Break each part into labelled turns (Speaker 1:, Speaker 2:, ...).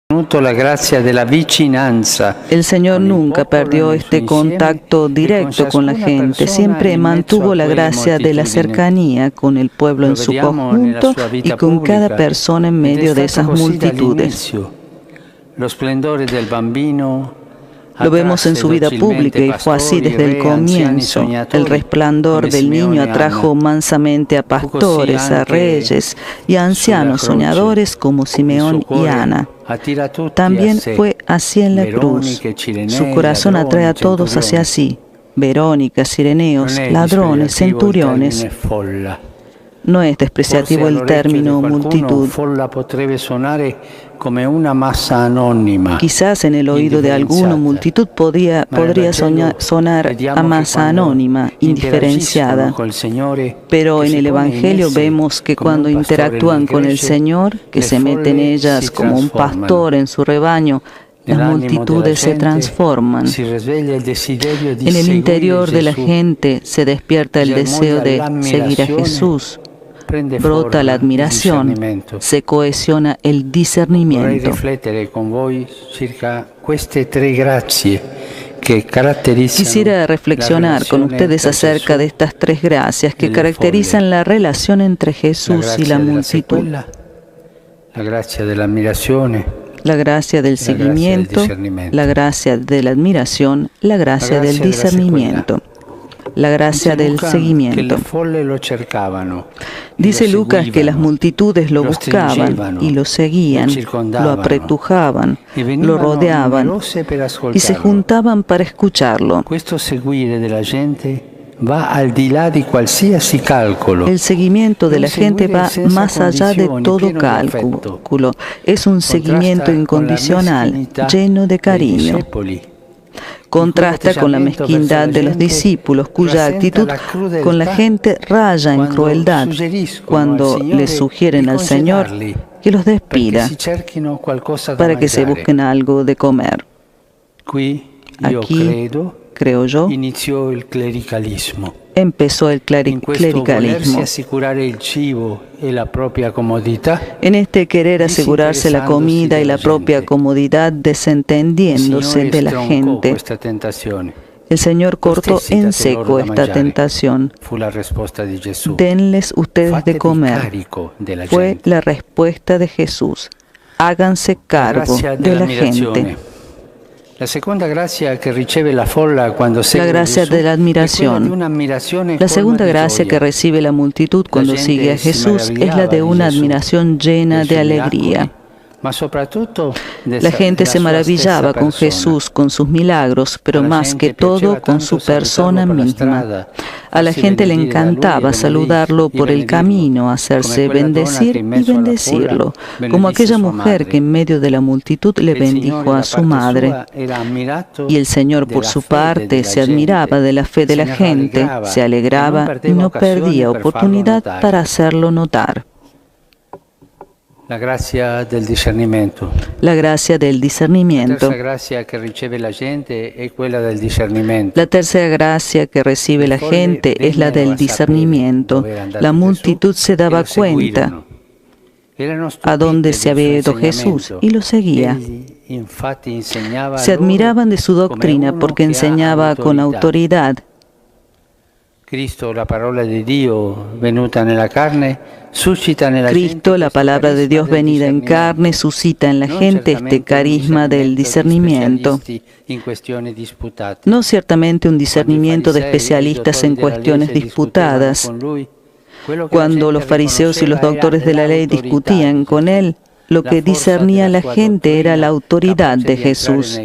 Speaker 1: El Señor nunca perdió este contacto directo con la gente, siempre mantuvo la gracia de la cercanía con el pueblo en su conjunto y con cada persona en medio de esas multitudes. Lo vemos en su vida pública y fue así desde el comienzo. El resplandor del niño atrajo mansamente a pastores, a reyes y a ancianos soñadores como Simeón y Ana. También fue así en la cruz. Su corazón atrae a todos hacia sí: Verónica, sireneos, ladrones, centuriones. No es despreciativo el término multitud. Quizás en el oído de alguno multitud podría sonar a masa anónima, indiferenciada. Pero en el Evangelio vemos que cuando interactúan con el Señor, que se mete en ellas como un pastor en su rebaño, las multitudes se transforman. En el interior de la gente se despierta el deseo de seguir a Jesús. Brota la admiración, se cohesiona el discernimiento. Quisiera reflexionar con ustedes acerca de estas tres gracias que caracterizan la relación entre Jesús y la multitud.
Speaker 2: La gracia de la admiración,
Speaker 1: la gracia del seguimiento, la gracia de la admiración, la gracia del discernimiento. La gracia del seguimiento. Dice Lucas que las multitudes lo buscaban y lo seguían, lo apretujaban, lo rodeaban y se juntaban para escucharlo. El seguimiento de la gente va más allá de todo cálculo. Es un seguimiento incondicional, lleno de cariño. Contrasta con la mezquindad de los discípulos, cuya actitud con la gente raya en crueldad cuando le sugieren al Señor que los despida para que se busquen algo de comer. Aquí, creo yo, empezó el clericalismo. En este querer asegurarse la comida y la propia comodidad, desentendiéndose de la gente, el Señor cortó en seco esta tentación. Denles ustedes de comer. Fue la respuesta de Jesús. Háganse cargo de la gente. La gracia de la admiración. La segunda gracia que recibe la multitud cuando sigue a Jesús es la de una admiración llena de alegría. La gente se maravillaba con Jesús, con sus milagros, pero más que todo con su persona misma. A la gente le encantaba saludarlo por el camino, hacerse bendecir y bendecirlo, como aquella mujer que en medio de la multitud le bendijo a su madre. Y el Señor, por su parte, se admiraba de la fe de la gente, se alegraba y no perdía oportunidad para hacerlo notar.
Speaker 2: La gracia del discernimiento.
Speaker 1: La gracia del discernimiento. La tercera gracia que recibe la gente es la del discernimiento. La multitud se daba cuenta a dónde se había ido Jesús y lo seguía. Se admiraban de su doctrina porque enseñaba con autoridad.
Speaker 2: Cristo, la palabra de Dios venida en la carne, suscita
Speaker 1: en la gente este carisma del discernimiento. No ciertamente un discernimiento de especialistas en cuestiones disputadas. Cuando los fariseos y los doctores de la ley discutían con él, lo que discernía la gente era la autoridad de Jesús.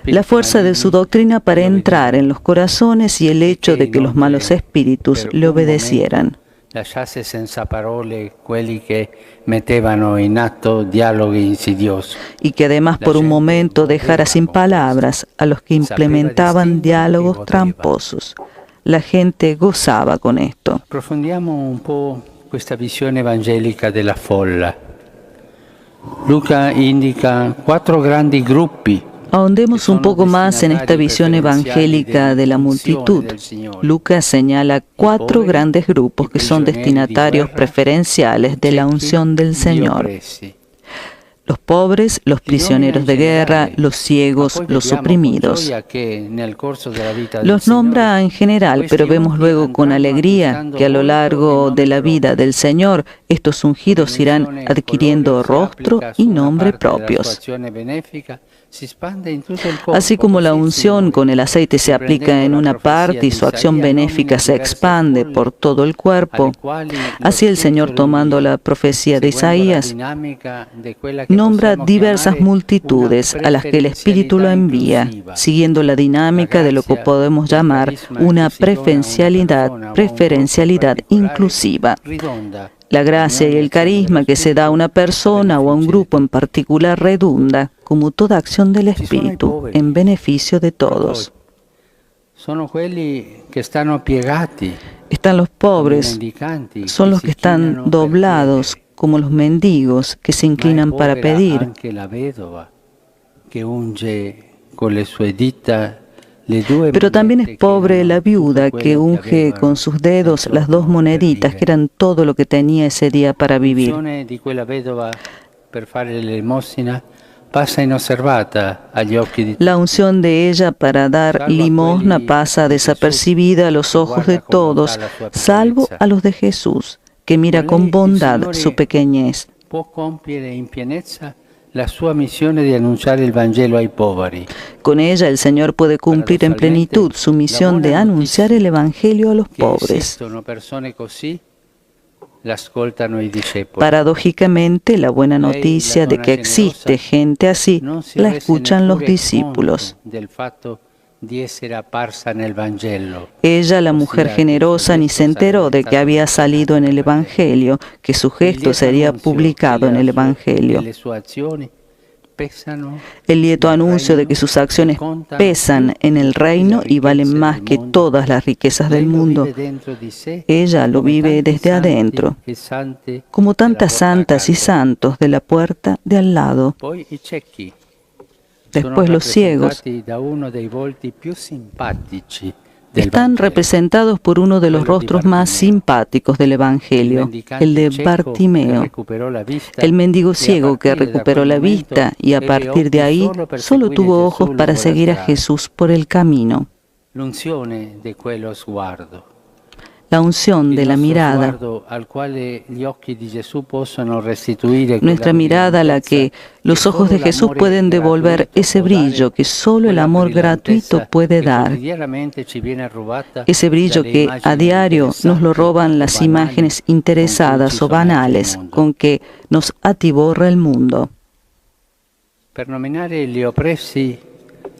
Speaker 1: La fuerza de su doctrina para entrar en los corazones y el hecho de que los malos espíritus le obedecieran. Y que además por un momento dejara sin palabras a los que implementaban diálogos tramposos. La gente gozaba con esto.
Speaker 2: Profondiamo un po' questa visione evangelica della folla. Luca indica 4 grandi gruppi.
Speaker 1: Ahondemos un poco más en esta visión evangélica de la multitud. Lucas señala 4 grandes grupos que son destinatarios preferenciales de la unción del Señor. los pobres, los prisioneros de guerra, los ciegos, los oprimidos. Los nombra en general, pero vemos luego con alegría que a lo largo de la vida del Señor, estos ungidos irán adquiriendo rostro y nombre propios. Así como la unción con el aceite se aplica en una parte y su acción benéfica se expande por todo el cuerpo, así el Señor, tomando la profecía de Isaías, nombra diversas multitudes a las que el Espíritu lo envía, siguiendo la dinámica de lo que podemos llamar una preferencialidad inclusiva. La gracia y el carisma que se da a una persona o a un grupo en particular redunda, como toda acción del Espíritu, en beneficio de todos. Están los pobres, son los que están doblados, como los mendigos que se inclinan para pedir. Pero también es pobre la viuda que unge con sus dedos las 2 moneditas, que eran todo lo que tenía ese día para vivir. La unción de ella para dar limosna pasa desapercibida a los ojos de todos, salvo a los de Jesús, que mira con bondad su pequeñez. Con ella el Señor puede cumplir en plenitud su misión de anunciar el Evangelio a los pobres. Paradójicamente, la buena noticia de que existe gente así la escuchan los discípulos. Ella, la mujer generosa, ni se enteró de que había salido en el Evangelio, que su gesto sería publicado en el Evangelio. El lieto anuncio de que sus acciones pesan en el reino y valen más que todas las riquezas del mundo. Ella lo vive desde adentro, como tantas santas y santos de la puerta de al lado. Después los ciegos están representados por uno de los rostros más simpáticos del Evangelio, el de Bartimeo, el mendigo ciego que recuperó la vista y a partir de ahí solo tuvo ojos para seguir a Jesús por el camino. La unción de la mirada, nuestra mirada a la que los ojos de Jesús pueden devolver ese brillo que solo el amor gratuito puede dar, ese brillo que a diario nos lo roban las imágenes interesadas o banales con que nos atiborra el mundo.
Speaker 2: Per nominare gli oppressi,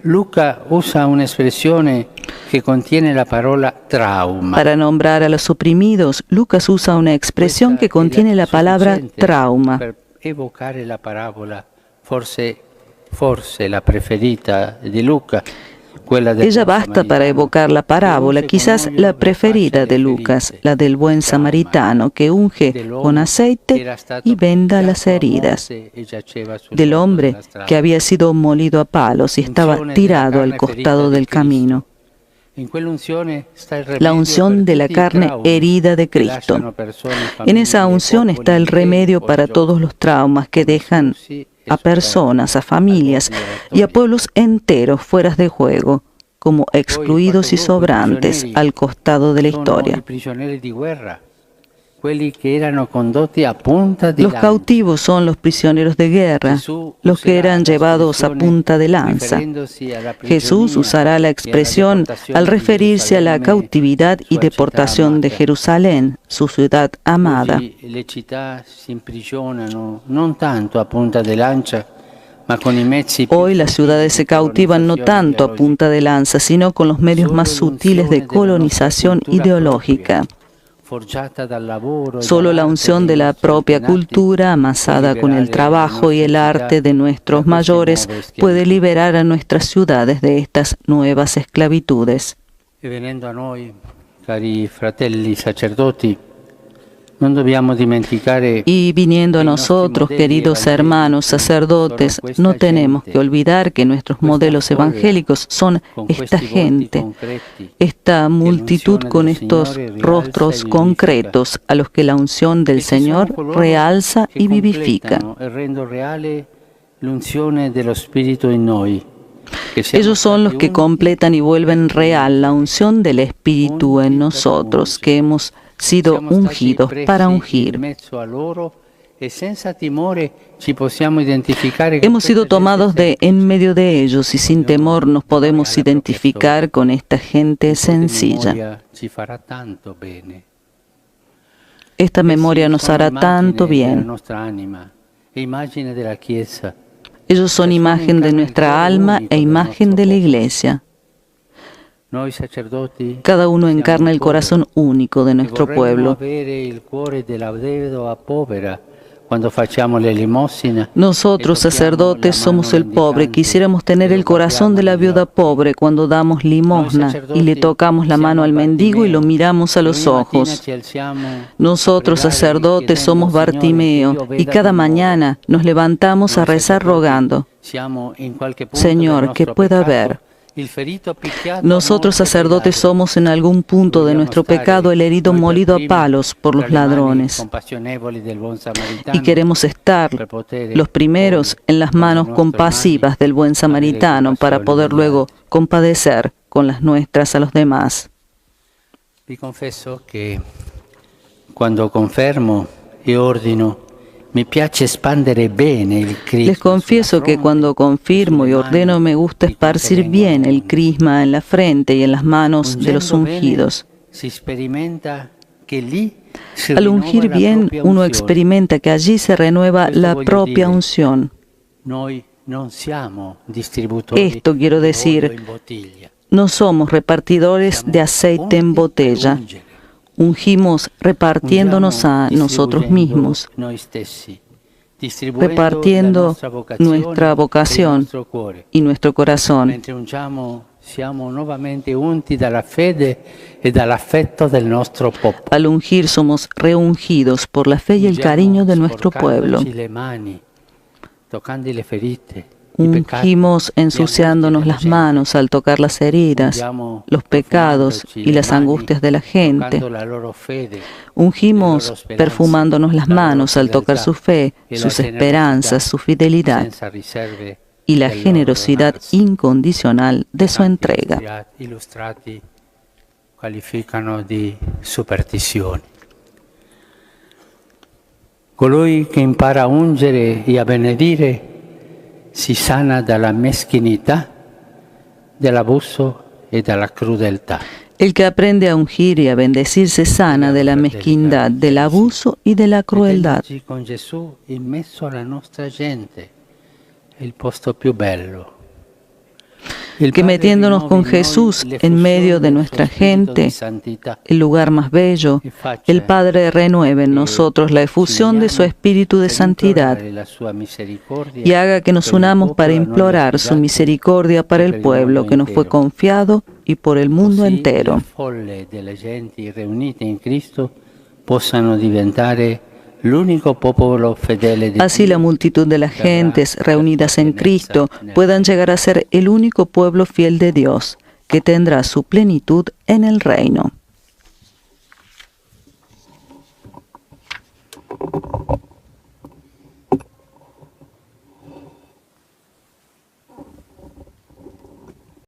Speaker 2: Luca usa un'espressione que contiene la palabra trauma.
Speaker 1: Para nombrar a los oprimidos, Lucas usa una expresión que contiene la palabra trauma.
Speaker 2: Per evocare la parabola, forse la preferita de Luca.
Speaker 1: Ella basta para evocar la parábola, quizás la preferida de Lucas, la del buen samaritano que unge con aceite y venda las heridas, del hombre que había sido molido a palos y estaba tirado al costado del camino. La unción de la carne herida de Cristo. En esa unción está el remedio para todos los traumas que dejan a personas, a familias y a pueblos enteros fuera de juego, como excluidos y sobrantes al costado de la historia. Los cautivos son los prisioneros de guerra, los que eran llevados a punta de lanza. Jesús usará la expresión al referirse a la cautividad y deportación de Jerusalén, su ciudad amada. Hoy las ciudades se cautivan no tanto a punta de lanza, sino con los medios más sutiles de colonización ideológica. Solo la unción de la propia cultura, amasada con el trabajo y el arte de nuestros mayores, puede liberar a nuestras ciudades de estas nuevas esclavitudes. Y viniendo a nosotros, queridos hermanos sacerdotes, no tenemos que olvidar que nuestros modelos evangélicos son esta gente, esta multitud con estos rostros concretos a los que la unción del Señor realza y vivifica. Ellos son los que completan y vuelven real la unción del Espíritu en nosotros, que hemos sido ungidos para ungir. Hemos sido tomados de en medio de ellos y sin temor nos podemos identificar con esta gente sencilla. Esta memoria nos hará tanto bien. Ellos son imagen de nuestra alma e imagen de la Iglesia. Cada uno encarna el corazón único de nuestro pueblo. Nosotros, sacerdotes, somos el pobre. Quisiéramos tener el corazón de la viuda pobre cuando damos limosna y le tocamos la mano al mendigo y lo miramos a los ojos. Nosotros, sacerdotes, somos Bartimeo y cada mañana nos levantamos a rezar rogando: Señor, que pueda ver. Nosotros, sacerdotes, somos en algún punto de nuestro pecado el herido molido a palos por los ladrones. Y queremos estar los primeros en las manos compasivas del buen samaritano para poder luego compadecer con las nuestras a los demás.
Speaker 2: Vi confieso que cuando confermo y ordino,
Speaker 1: les confieso que cuando confirmo y ordeno me gusta esparcir bien el crisma en la frente y en las manos de los ungidos. Al ungir bien, uno experimenta que allí se renueva la propia unción. Esto quiero decir, no somos repartidores de aceite en botella. Ungimos repartiéndonos a nosotros mismos, repartiendo nuestra vocación y nuestro corazón. Al ungir somos reungidos por la fe y el cariño de nuestro pueblo. Ungimos ensuciándonos las manos al tocar las heridas, los pecados y las angustias de la gente. Ungimos perfumándonos las manos al tocar su fe, sus esperanzas, su fidelidad y la generosidad incondicional de su entrega.
Speaker 2: Colui che impara a ungere e a benedire si sana dalla meschinità, dell'abuso e dalla crudeltà.
Speaker 1: El que aprende a ungir y a bendecir se sana de la mezquindad, del abuso y de la crueldad.
Speaker 2: Con Gesù in mezzo alla nostra gente, il posto più bello.
Speaker 1: Que metiéndonos con Jesús en medio de nuestra gente, el lugar más bello, el Padre renueve en nosotros la efusión de su espíritu de santidad y haga que nos unamos para implorar su misericordia para el pueblo que nos fue confiado y por el mundo entero. Así la multitud de las gentes reunidas en Cristo puedan llegar a ser el único pueblo fiel de Dios, que tendrá su plenitud en el reino.